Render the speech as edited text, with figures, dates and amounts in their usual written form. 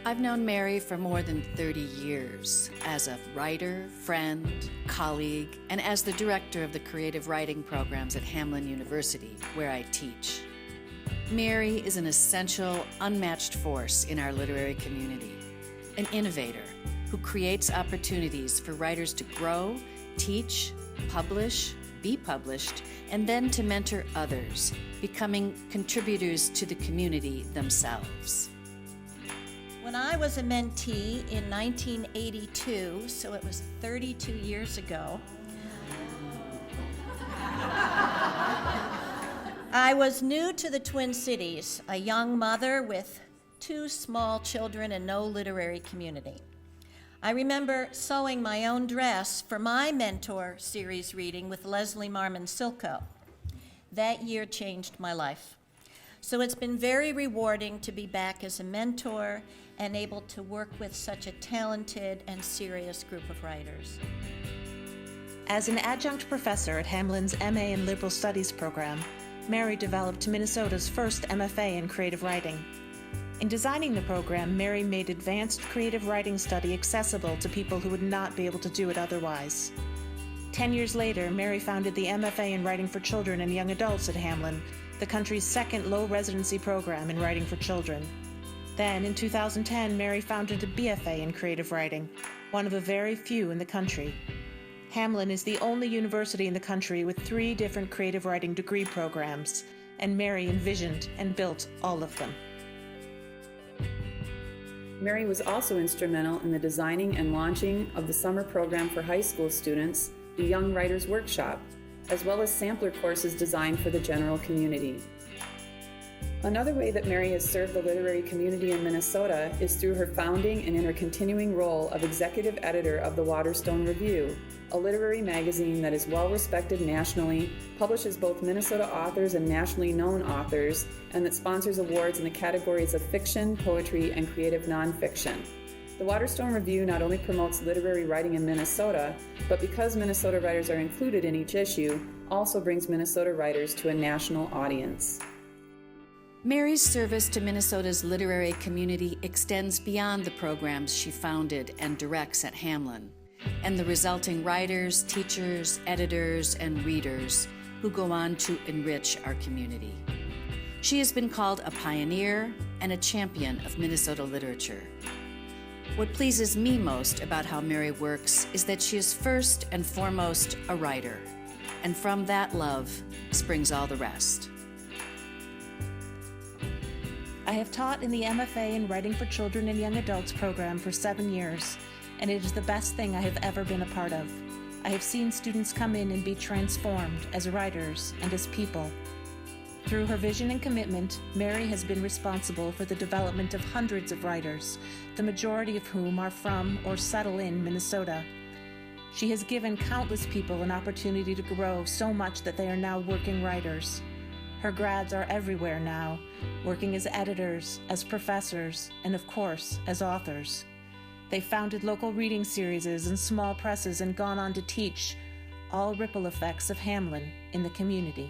I've known Mary for more than 30 years as a writer, friend, colleague, and as the director of the creative writing programs at Hamline University, where I teach. Mary is an essential, unmatched force in our literary community, an innovator who creates opportunities for writers to grow, teach, publish, be published, and then to mentor others, becoming contributors to the community themselves. When I was a mentee in 1982, so it was 32 years ago, I was new to the Twin Cities, a young mother with 2 small children and no literary community. I remember sewing my own dress for my mentor series reading with Leslie Marmon Silko. That year changed my life. So it's been very rewarding to be back as a mentor and able to work with such a talented and serious group of writers. As an adjunct professor at Hamline's MA in Liberal Studies program, Mary developed Minnesota's first MFA in creative writing. In designing the program, Mary made advanced creative writing study accessible to people who would not be able to do it otherwise. 10 years later, Mary founded the MFA in Writing for Children and Young Adults at Hamline, the country's second low-residency program in writing for children. Then, in 2010, Mary founded a BFA in creative writing, one of a very few in the country. Hamline is the only university in the country with 3 different creative writing degree programs, and Mary envisioned and built all of them. Mary was also instrumental in the designing and launching of the summer program for high school students, the Young Writers Workshop, as well as sampler courses designed for the general community. Another way that Mary has served the literary community in Minnesota is through her founding and in her continuing role of executive editor of the Waterstone Review, a literary magazine that is well respected nationally, publishes both Minnesota authors and nationally known authors, and that sponsors awards in the categories of fiction, poetry, and creative nonfiction. The Waterstone Review not only promotes literary writing in Minnesota, but because Minnesota writers are included in each issue, also brings Minnesota writers to a national audience. Mary's service to Minnesota's literary community extends beyond the programs she founded and directs at Hamline, and the resulting writers, teachers, editors, and readers who go on to enrich our community. She has been called a pioneer and a champion of Minnesota literature. What pleases me most about how Mary works is that she is first and foremost a writer, and from that love springs all the rest. I have taught in the MFA in Writing for Children and Young Adults program for 7 years, and it is the best thing I have ever been a part of. I have seen students come in and be transformed as writers and as people. Through her vision and commitment, Mary has been responsible for the development of hundreds of writers, the majority of whom are from or settle in Minnesota. She has given countless people an opportunity to grow so much that they are now working writers. Her grads are everywhere now, working as editors, as professors, and of course, as authors. They founded local reading series and small presses and gone on to teach, all ripple effects of Hamline in the community.